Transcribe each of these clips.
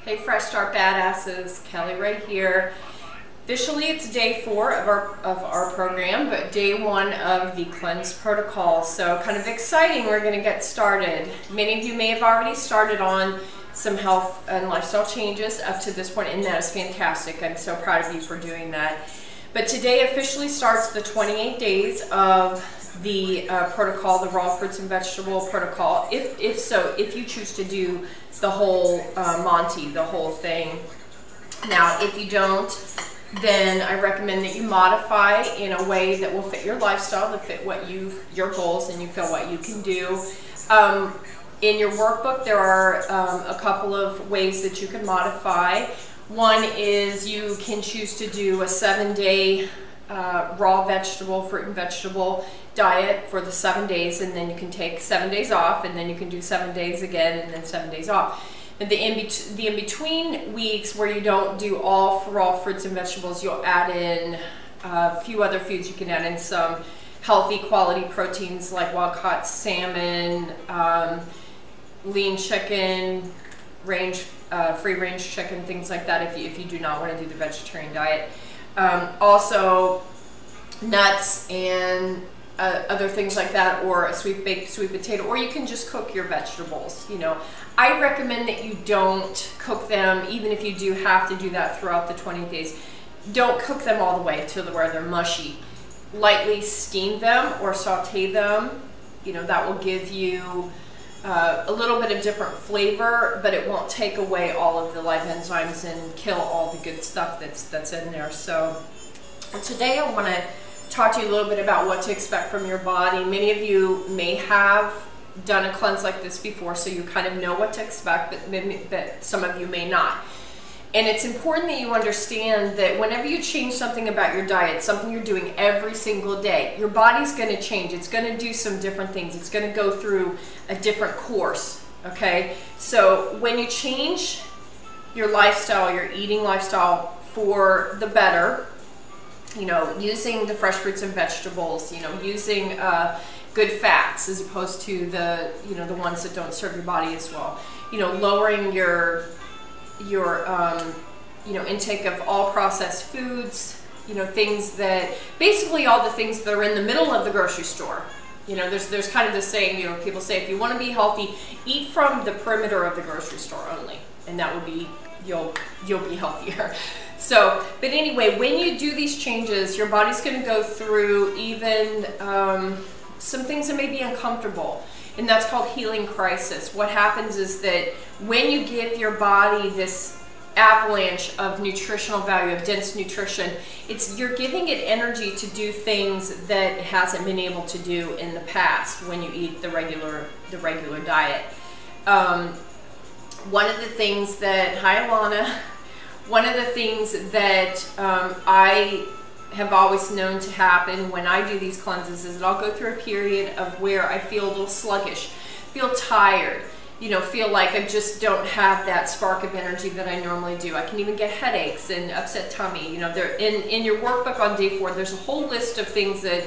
Hey Fresh Start Badasses, Kellie Rae here. Officially it's day 4 of our program, but day 1 of the cleanse protocol. So kind of exciting, we're going to get started. Many of you may have already started on some health and lifestyle changes up to this point, and that is fantastic. I'm so proud of you for doing that. But today officially starts the 28 days of the protocol, the raw fruits and vegetable protocol, if you choose to do the whole Monty, the whole thing. Now, if you don't, then I recommend that you modify in a way that will fit your lifestyle, to fit what your goals, and you feel what you can do. In your workbook, there are a couple of ways that you can modify. One is you can choose to do a 7-day raw vegetable, fruit and vegetable diet for the 7 days, and then you can take 7 days off, and then you can do 7 days again, and then 7 days off. And the in-between weeks where you don't do all raw fruits and vegetables, you'll add in a few other foods. You can add in some healthy quality proteins like wild-caught salmon, lean chicken, free-range chicken, things like that if you do not want to do the vegetarian diet. Also nuts and other things like that, or a baked sweet potato, or you can just cook your vegetables. You know, I recommend that you don't cook them, even if you do have to do that throughout the 20 days. Don't cook them all the way to where they're mushy. Lightly steam them or saute them. You know, that will give you a little bit of different flavor, but it won't take away all of the live enzymes and kill all the good stuff that's in there. So today I want to talk to you a little bit about what to expect from your body. Many of you may have done a cleanse like this before, so you kind of know what to expect, but some of you may not. And it's important that you understand that whenever you change something about your diet, something you're doing every single day, your body's going to change. It's going to do some different things. It's going to go through a different course, okay? So when you change your lifestyle, your eating lifestyle for the better, you know, using the fresh fruits and vegetables, you know, using good fats as opposed to the, you know, the ones that don't serve your body as well, you know, lowering your you know, intake of all processed foods, you know, things that, basically all the things that are in the middle of the grocery store. You know, there's kind of the saying, you know, people say if you want to be healthy, eat from the perimeter of the grocery store only, and that would be, you'll be healthier. So, but anyway, when you do these changes, your body's going to go through even some things that may be uncomfortable, and that's called healing crisis. What happens is that when you give your body this avalanche of nutritional value, of dense nutrition, you're giving it energy to do things that it hasn't been able to do in the past when you eat the regular diet. One of the things that, hi Alana, one of the things that I have always known to happen when I do these cleanses is that I'll go through a period of where I feel a little sluggish, feel tired, you know, feel like I just don't have that spark of energy that I normally do. I can even get headaches and upset tummy. You know, in your workbook on day 4, there's a whole list of things that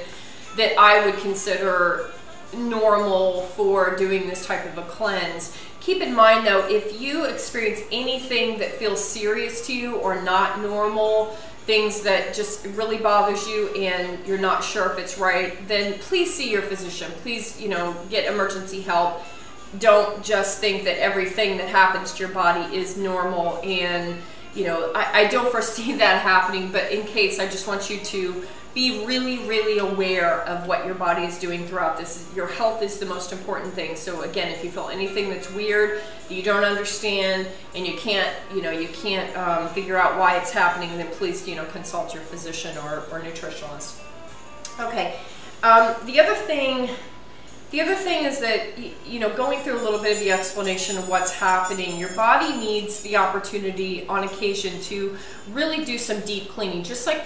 I would consider normal for doing this type of a cleanse. Keep in mind though, if you experience anything that feels serious to you or not normal, things that just really bothers you and you're not sure if it's right, then please see your physician. Please, you know, get emergency help. Don't just think that everything that happens to your body is normal, and you know, I don't foresee that happening, but in case, I just want you to be really, really aware of what your body is doing throughout this. Your health is the most important thing. So again, if you feel anything that's weird, that you don't understand, and you can't figure out why it's happening, then please, you know, consult your physician or nutritionist. Okay. The other thing is that, you know, going through a little bit of the explanation of what's happening, your body needs the opportunity on occasion to really do some deep cleaning. Just like,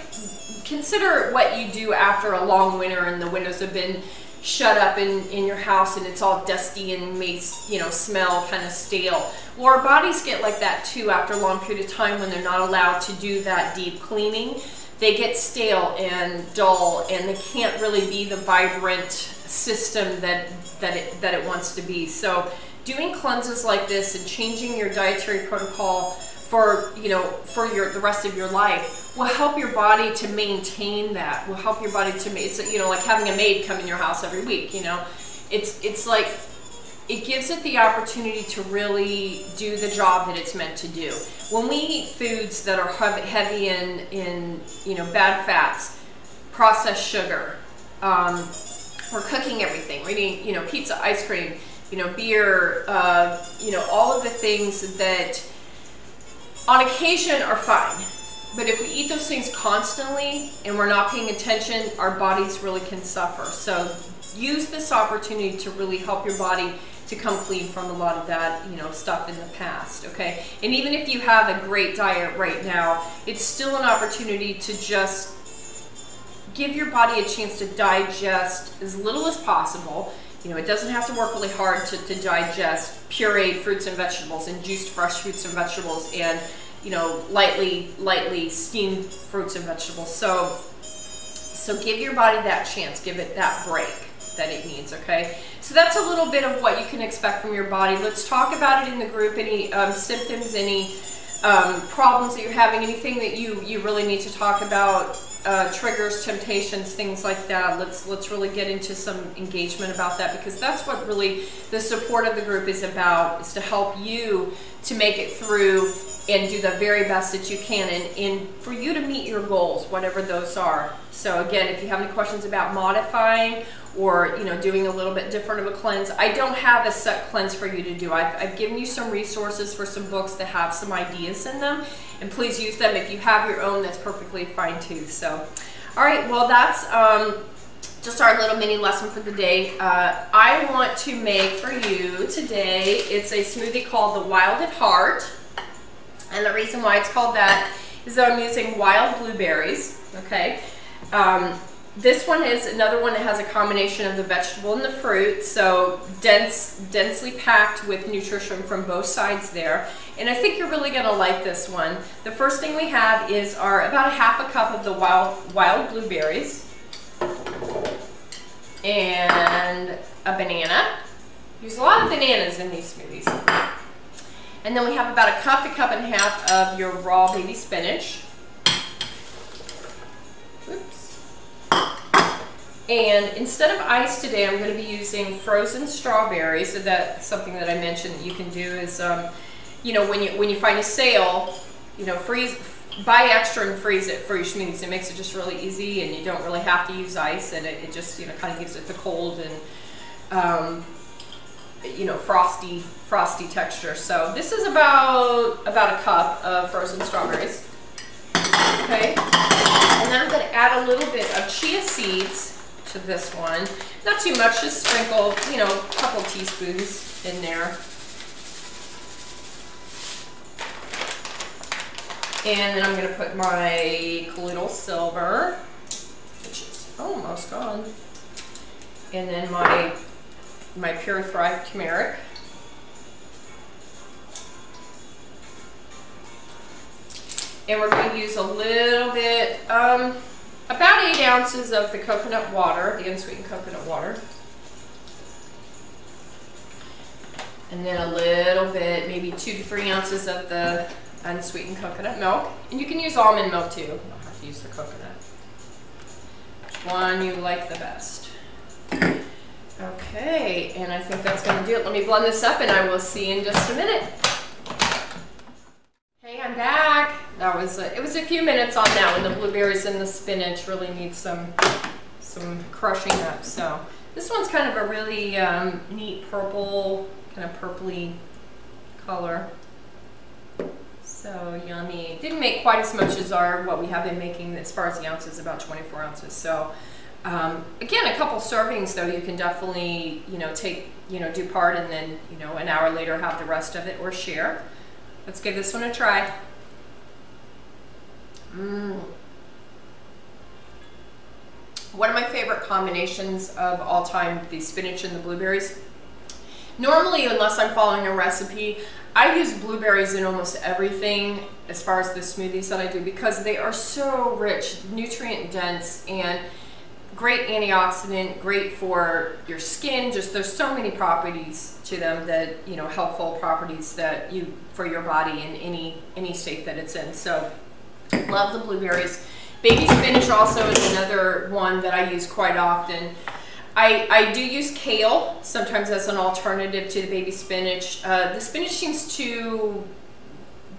consider what you do after a long winter and the windows have been shut up in your house and it's all dusty and may, you know, smell kind of stale. Well, our bodies get like that too after a long period of time when they're not allowed to do that deep cleaning. They get stale and dull, and they can't really be the vibrant system that it wants to be. So doing cleanses like this and changing your dietary protocol for, you know, for the rest of your life will help your body to maintain that. Will help your body to, it's, you know, like having a maid come in your house every week, you know. It's like, it gives it the opportunity to really do the job that it's meant to do. When we eat foods that are heavy in you know, bad fats, processed sugar, we're cooking everything. We're eating, you know, pizza, ice cream, you know, beer, you know, all of the things that on occasion are fine. But if we eat those things constantly and we're not paying attention, our bodies really can suffer. So use this opportunity to really help your body to come clean from a lot of that, you know, stuff in the past, okay? And even if you have a great diet right now, it's still an opportunity to just give your body a chance to digest as little as possible. You know, it doesn't have to work really hard to digest pureed fruits and vegetables and juiced fresh fruits and vegetables and, you know, lightly steamed fruits and vegetables. So give your body that chance, give it that break that it needs, okay? So that's a little bit of what you can expect from your body. Let's talk about it in the group. Any symptoms, any problems that you're having, anything that you really need to talk about, triggers, temptations, things like that. Let's really get into some engagement about that, because that's what really the support of the group is about, is to help you to make it through and do the very best that you can, and for you to meet your goals, whatever those are. So again, if you have any questions about modifying or, you know, doing a little bit different of a cleanse, I don't have a set cleanse for you to do. I've given you some resources for some books that have some ideas in them, and please use them. If you have your own, that's perfectly fine too. So, all right, well, that's just our little mini lesson for the day. I want to make for you today, it's a smoothie called the Wild at Heart. And the reason why it's called that is that I'm using wild blueberries, okay? This one is another one that has a combination of the vegetable and the fruit, so densely packed with nutrition from both sides there. And I think you're really gonna like this one. The first thing we have is about a half a cup of the wild blueberries and a banana. Use a lot of bananas in these smoothies. And then we have about a cup to cup and a half of your raw baby spinach. Oops. And instead of ice today, I'm going to be using frozen strawberries. So that's something that I mentioned that you can do is, you know, when you find a sale, you know, buy extra and freeze it for your smoothies. It makes it just really easy, and you don't really have to use ice, and it just, you know, kind of gives it the cold and you know, frosty texture. So this is about a cup of frozen strawberries. Okay, and then I'm going to add a little bit of chia seeds to this one. Not too much, just sprinkle, you know, a couple teaspoons in there. And then I'm going to put my colloidal silver, which is almost gone, and then my Pure Thrive turmeric. And we're going to use a little bit, about 8 ounces of the coconut water, the unsweetened coconut water. And then a little bit, maybe 2 to 3 ounces of the unsweetened coconut milk. And you can use almond milk too. You don't have to use the coconut. Which one you like the best. Okay, and I think that's going to do it. Let me blend this up and I will see you in just a minute. Hey, I'm back. That was it was a few minutes on that when the blueberries and the spinach really need some crushing up. So this one's kind of a really neat purple, kind of purpley color. So yummy. Didn't make quite as much as what we have been making as far as the ounces, about 24 ounces. So again, a couple servings though, you can definitely, you know, take, you know, do part and then, you know, an hour later have the rest of it or share. Let's give this one a try. One of my favorite combinations of all time, the spinach and the blueberries. Normally, unless I'm following a recipe, I use blueberries in almost everything as far as the smoothies that I do, because they are so rich, nutrient dense, and great antioxidant, great for your skin. Just there's so many properties to them that, you know, helpful properties that you for your body in any state that it's in. So love the blueberries. Baby spinach also is another one that I use quite often. I do use kale sometimes as an alternative to the baby spinach. The spinach seems to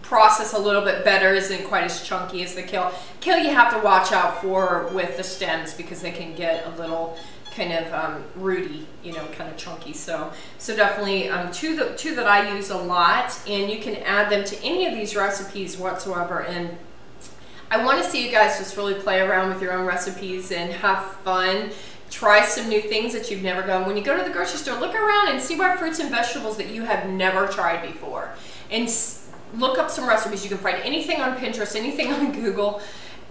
process a little bit better, isn't quite as chunky as the kale. Kale you have to watch out for with the stems because they can get a little kind of rooty, you know, kind of chunky. So definitely two that I use a lot, and you can add them to any of these recipes whatsoever. And I want to see you guys just really play around with your own recipes and have fun. Try some new things that you've never done. When you go to the grocery store, look around and see what fruits and vegetables that you have never tried before. And look up some recipes. You can find anything on Pinterest, anything on Google,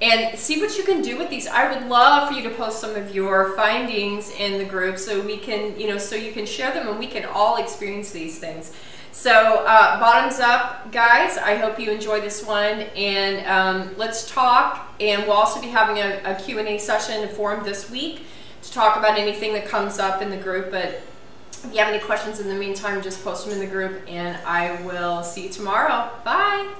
and see what you can do with these. I would love for you to post some of your findings in the group so we can, you know, so you can share them and we can all experience these things. So bottoms up, guys. I hope you enjoyed this one, and let's talk. And we'll also be having a Q&A session forum this week to talk about anything that comes up in the group. But if you have any questions in the meantime, just post them in the group, and I will see you tomorrow. Bye.